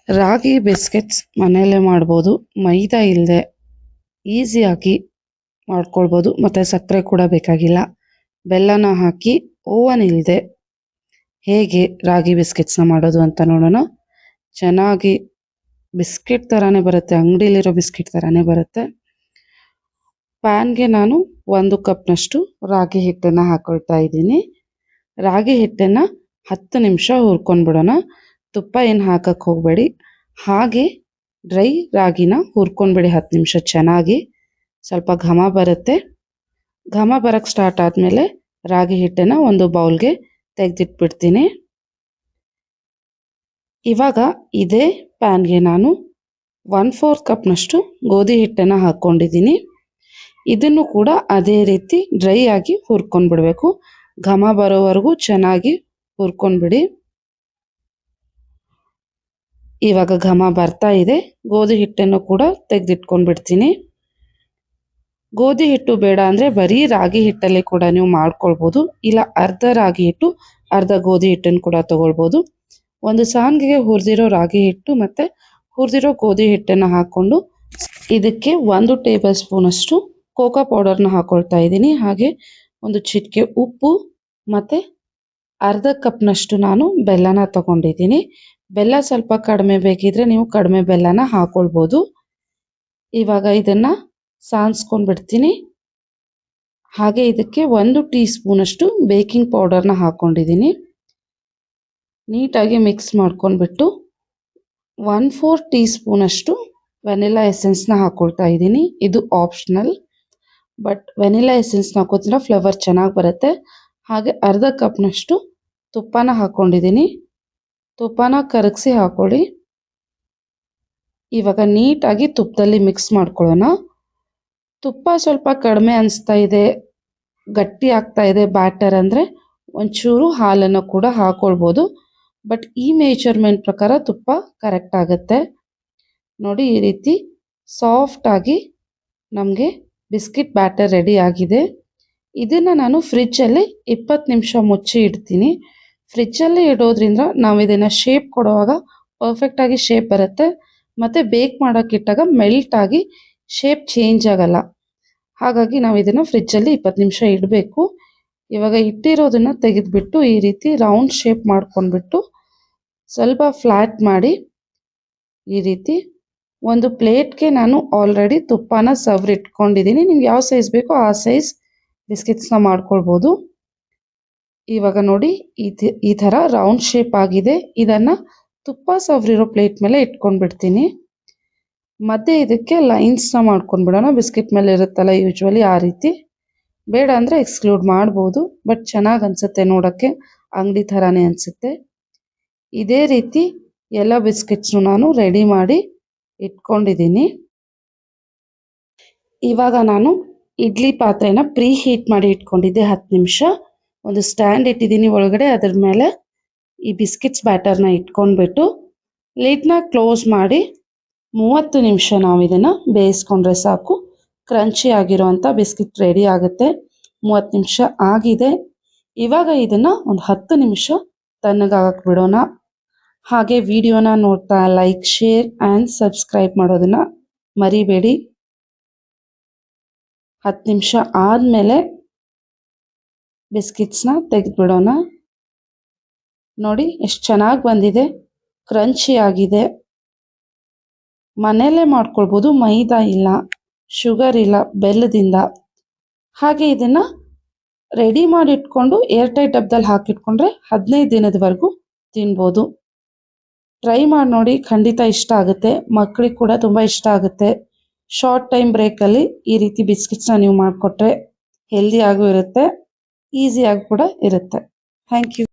ರಾಗಿ biscuits ಮನೆಯಲ್ಲೇ ಮಾಡ್ಬೋದು. ಮೈದಾ ಇಲ್ಲದೆ ಈಸಿಯಾಗಿ ಮಾಡ್ಕೊಳ್ಬೋದು ಮತ್ತು ಸಕ್ಕರೆ ಕೂಡ ಬೇಕಾಗಿಲ್ಲ. ಬೆಲ್ಲನ ಹಾಕಿ ಓವನ್ ಇಲ್ಲದೆ ಹೇಗೆ ರಾಗಿ ಬಿಸ್ಕೆಟ್ಸ್ನ ಮಾಡೋದು ಅಂತ ನೋಡೋಣ. ಚೆನ್ನಾಗಿ ಬಿಸ್ಕೆಟ್ ಥರನೇ ಬರುತ್ತೆ, ಅಂಗಡಿಲಿರೋ ಬಿಸ್ಕೆಟ್ ಥರನೇ ಬರುತ್ತೆ. ಪ್ಯಾನ್ಗೆ ನಾನು 1 ಕಪ್ನಷ್ಟು ರಾಗಿ ಹಿಟ್ಟನ್ನು ಹಾಕೊಳ್ತಾ ಇದ್ದೀನಿ. ರಾಗಿ ಹಿಟ್ಟನ್ನು 10 ನಿಮಿಷ ಹುರ್ಕೊಂಡ್ಬಿಡೋಣ. ತುಪ್ಪ ಏನು ಹಾಕಕ್ಕೆ ಹೋಗಬೇಡಿ, ಹಾಗೆ ಡ್ರೈ ರಾಗಿನ ಹುರ್ಕೊಂಡ್ಬಿಡಿ 10 ನಿಮಿಷ ಚೆನ್ನಾಗಿ. ಸ್ವಲ್ಪ ಘಮ ಬರುತ್ತೆ. ಘಮ ಬರೋಕ್ಕೆ ಸ್ಟಾರ್ಟ್ ಆದಮೇಲೆ ರಾಗಿ ಹಿಟ್ಟನ್ನು ಒಂದು ಬೌಲ್ಗೆ ತೆಗೆದಿಟ್ಬಿಡ್ತೀನಿ. ಇವಾಗ ಇದೇ ಪ್ಯಾನ್ಗೆ ನಾನು 1/4 ಕಪ್ನಷ್ಟು ಗೋಧಿ ಹಿಟ್ಟನ್ನು ಹಾಕ್ಕೊಂಡಿದ್ದೀನಿ. ಇದನ್ನು ಕೂಡ ಅದೇ ರೀತಿ ಡ್ರೈ ಆಗಿ ಹುರ್ಕೊಂಡ್ಬಿಡ್ಬೇಕು. ಘಮ ಬರೋವರೆಗೂ ಚೆನ್ನಾಗಿ ಹುರ್ಕೊಂಡ್ಬಿಡಿ. ಇವಾಗ ಘಮ ಬರ್ತಾ ಇದೆ. ಗೋಧಿ ಹಿಟ್ಟನ್ನು ಕೂಡ ತೆಗೆದಿಟ್ಕೊಂಡ್ಬಿಡ್ತೀನಿ. ಗೋಧಿ ಹಿಟ್ಟು ಬೇಡ ಅಂದರೆ ಬರೀ ರಾಗಿ ಹಿಟ್ಟಲ್ಲಿ ಕೂಡ ನೀವು ಮಾಡ್ಕೊಳ್ಬೋದು. ಇಲ್ಲ ಅರ್ಧ ರಾಗಿ ಹಿಟ್ಟು ಅರ್ಧ ಗೋಧಿ ಹಿಟ್ಟನ್ನು ಕೂಡ ತಗೊಳ್ಬೋದು. ಒಂದು ಸಾಂಗಿಗೆ ಹುರಿದಿರೋ ರಾಗಿ ಹಿಟ್ಟು ಮತ್ತು ಹುರಿದಿರೋ ಗೋಧಿ ಹಿಟ್ಟನ್ನು ಹಾಕ್ಕೊಂಡು ಇದಕ್ಕೆ 1 ಟೇಬಲ್ ಸ್ಪೂನಷ್ಟು ಕೋಕೋ ಪೌಡರ್ನ ಹಾಕ್ಕೊಳ್ತಾ ಇದ್ದೀನಿ. ಹಾಗೆ ಒಂದು ಚಿಟಿಕೆ ಉಪ್ಪು ಮತ್ತು ಅರ್ಧ ಕಪ್ನಷ್ಟು ನಾನು ಬೆಲ್ಲನ ತಗೊಂಡಿದ್ದೀನಿ. ಬೆಲ್ಲ ಸ್ವಲ್ಪ ಕಡಿಮೆ ಬೇಕಿದ್ರೆ ನೀವು ಕಡಿಮೆ ಬೆಲ್ಲನ ಹಾಕ್ಕೊಳ್ಬೋದು. ಇವಾಗ ಇದನ್ನು ಸಾನ್ಸ್ಕೊಂಡ್ಬಿಡ್ತೀನಿ. ಹಾಗೆ ಇದಕ್ಕೆ 1 ಟೀ ಸ್ಪೂನಷ್ಟು ಬೇಕಿಂಗ್ ಪೌಡರ್ನ ಹಾಕ್ಕೊಂಡಿದ್ದೀನಿ. ನೀಟಾಗಿ ಮಿಕ್ಸ್ ಮಾಡ್ಕೊಂಡ್ಬಿಟ್ಟು 1/4 ಟೀ ಸ್ಪೂನಷ್ಟು ವೆನಿಲಾ ಎಸೆನ್ಸ್ನ ಹಾಕ್ಕೊಳ್ತಾ ಇದ್ದೀನಿ. ಇದು ಆಪ್ಷನಲ್, ಬಟ್ ವೆನಿಲಾ ಎಸೆನ್ಸ್ನ ಹಾಕೋದ್ರಿಂದ ಫ್ಲೇವರ್ ಚೆನ್ನಾಗಿ ಬರುತ್ತೆ. ಹಾಗೆ ಅರ್ಧ ಕಪ್ನಷ್ಟು ತುಪ್ಪನ ಹಾಕ್ಕೊಂಡಿದ್ದೀನಿ. ತುಪ್ಪನ ಕರಗಿಸಿ ಹಾಕ್ಕೊಳ್ಳಿ. ಇವಾಗ ನೀಟಾಗಿ ತುಪ್ಪದಲ್ಲಿ ಮಿಕ್ಸ್ ಮಾಡ್ಕೊಳ್ಳೋಣ. ತುಪ್ಪ ಸ್ವಲ್ಪ ಕಡಿಮೆ ಅನಿಸ್ತಾ ಇದೆ, ಗಟ್ಟಿ ಆಗ್ತಾ ಇದೆ ಬ್ಯಾಟರ್ ಅಂದರೆ ಒಂಚೂರು ಹಾಲನ್ನು ಕೂಡ ಹಾಕ್ಕೊಳ್ಬೋದು. ಬಟ್ ಈ ಮೆಜರ್ಮೆಂಟ್ ಪ್ರಕಾರ ತುಪ್ಪ ಕರೆಕ್ಟ್ ಆಗುತ್ತೆ. ನೋಡಿ, ಈ ರೀತಿ ಸಾಫ್ಟಾಗಿ ನಮಗೆ ಬಿಸ್ಕಿಟ್ ಬ್ಯಾಟರ್ ರೆಡಿ ಆಗಿದೆ. ಇದನ್ನು ನಾನು ಫ್ರಿಜ್ಜಲ್ಲಿ 20 ನಿಮಿಷ ಮುಚ್ಚಿ ಇಡ್ತೀನಿ. ಫ್ರಿಜ್ಜಲ್ಲಿ ಇಡೋದ್ರಿಂದ ನಾವು ಇದನ್ನು ಶೇಪ್ ಕೊಡುವಾಗ ಪರ್ಫೆಕ್ಟಾಗಿ ಶೇಪ್ ಬರುತ್ತೆ ಮತ್ತು ಬೇಕ್ ಮಾಡೋಕ್ಕಿಟ್ಟಾಗ ಮೆಲ್ಟ್ ಆಗಿ ಶೇಪ್ ಚೇಂಜ್ ಆಗಲ್ಲ. ಹಾಗಾಗಿ ನಾವು ಇದನ್ನು ಫ್ರಿಜ್ಜಲ್ಲಿ 20 ನಿಮಿಷ ಇಡಬೇಕು. ಇವಾಗ ಇಟ್ಟಿರೋದನ್ನು ತೆಗೆದುಬಿಟ್ಟು ಈ ರೀತಿ ರೌಂಡ್ ಶೇಪ್ ಮಾಡ್ಕೊಂಡ್ಬಿಟ್ಟು ಸ್ವಲ್ಪ ಫ್ಲ್ಯಾಟ್ ಮಾಡಿ ಈ ರೀತಿ ಒಂದು ಪ್ಲೇಟ್ಗೆ ನಾನು ಆಲ್ರೆಡಿ ತುಪ್ಪನ ಸವರಿಟ್ಕೊಂಡಿದ್ದೀನಿ. ನಿಮ್ಗೆ ಯಾವ ಸೈಜ್ ಬೇಕೋ ಆ ಸೈಜ್ ಬಿಸ್ಕೆಟ್ಸ್ನ ಮಾಡ್ಕೊಳ್ಬೋದು. ಇವಾಗ ನೋಡಿ, ಈ ಥರ ರೌಂಡ್ ಶೇಪ್ ಆಗಿದೆ. ಇದನ್ನು ತುಪ್ಪ ಸವರಿರೋ ಪ್ಲೇಟ್ ಮೇಲೆ ಇಟ್ಕೊಂಡ್ಬಿಡ್ತೀನಿ. ಮತ್ತೆ ಇದಕ್ಕೆ ಲೈನ್ಸ್ನ ಮಾಡ್ಕೊಂಡ್ಬಿಡೋಣ. ಬಿಸ್ಕೆಟ್ ಮೇಲೆ ಇರುತ್ತಲ್ಲ ಯೂಶ್ವಲಿ ಆ ರೀತಿ. ಬೇಡ ಅಂದರೆ ಎಕ್ಸ್ಕ್ಲೂಡ್ ಮಾಡ್ಬೋದು, ಬಟ್ ಚೆನ್ನಾಗಿ ಅನಿಸುತ್ತೆ ನೋಡೋಕ್ಕೆ, ಅಂಗಡಿ ಥರನೇ ಅನಿಸುತ್ತೆ. ಇದೇ ರೀತಿ ಎಲ್ಲ ಬಿಸ್ಕೆಟ್ಸ್ನು ನಾನು ರೆಡಿ ಮಾಡಿ ಇಟ್ಕೊಂಡಿದ್ದೀನಿ. ಇವಾಗ ನಾನು ಇಡ್ಲಿ ಪಾತ್ರೆನ ಪ್ರೀ ಹೀಟ್ ಮಾಡಿ ಇಟ್ಕೊಂಡಿದ್ದೆ 10 ನಿಮಿಷ. ಒಂದು ಸ್ಟ್ಯಾಂಡ್ ಇಟ್ಟಿದ್ದೀನಿ ಒಳಗಡೆ. ಅದ್ರ ಮೇಲೆ ಈ ಬಿಸ್ಕೆಟ್ಸ್ ಬ್ಯಾಟರ್ನ ಇಟ್ಕೊಂಡ್ಬಿಟ್ಟು ಲಿಡ್ನ ಕ್ಲೋಸ್ ಮಾಡಿ 30 ನಿಮಿಷ ನಾವು ಇದನ್ನು ಬೇಯಿಸ್ಕೊಂಡ್ರೆ ಸಾಕು. ಕ್ರಂಚಿ ಆಗಿರೋವಂಥ ಬಿಸ್ಕೆಟ್ ರೆಡಿ ಆಗುತ್ತೆ. 30 ನಿಮಿಷ ಆಗಿದೆ. ಇವಾಗ ಇದನ್ನು ಒಂದು 10 ನಿಮಿಷ ತಣ್ಣಗಾಗಕ್ಕೆ ಬಿಡೋಣ. ಹಾಗೆ ವಿಡಿಯೋನ ನೋಡ್ತಾ ಲೈಕ್, ಶೇರ್ ಆ್ಯಂಡ್ ಸಬ್ಸ್ಕ್ರೈಬ್ ಮಾಡೋದನ್ನು ಮರಿಬೇಡಿ. 10 ನಿಮಿಷ ಆದಮೇಲೆ ಬಿಸ್ಕೆಟ್ಸ್ನ ತೆಗೆದುಬಿಡೋಣ. ನೋಡಿ ಎಷ್ಟು ಚೆನ್ನಾಗಿ ಬಂದಿದೆ, ಕ್ರಂಚಿ ಆಗಿದೆ. ಮನೆಯಲ್ಲೇ ಮಾಡ್ಕೊಳ್ಬೋದು, ಮೈದಾ ಇಲ್ಲ, ಶುಗರ್ ಇಲ್ಲ, ಬೆಲ್ಲದಿಂದ. ಹಾಗೆ ಇದನ್ನು ರೆಡಿ ಮಾಡಿ ಇಟ್ಕೊಂಡು ಏರ್ಟೈಟ್ ಡಬ್ಬದಲ್ಲಿ ಹಾಕಿಟ್ಕೊಂಡ್ರೆ 15 ದಿನದವರೆಗೂ ತಿನ್ಬೋದು. ಟ್ರೈ ಮಾಡಿ ನೋಡಿ, ಖಂಡಿತ ಇಷ್ಟ ಆಗುತ್ತೆ. ಮಕ್ಕಳಿಗೆ ಕೂಡ ತುಂಬ ಇಷ್ಟ ಆಗುತ್ತೆ. ಶಾರ್ಟ್ ಟೈಮ್ ಬ್ರೇಕಲ್ಲಿ ಈ ರೀತಿ ಬಿಸ್ಕೆಟ್ಸ್ನ ನೀವು ಮಾಡಿಕೊಟ್ರೆ ಹೆಲ್ದಿಯಾಗೂ ಇರುತ್ತೆ, ಈಸಿಯಾಗಿ ಕೂಡ ಇರುತ್ತೆ. Thank you.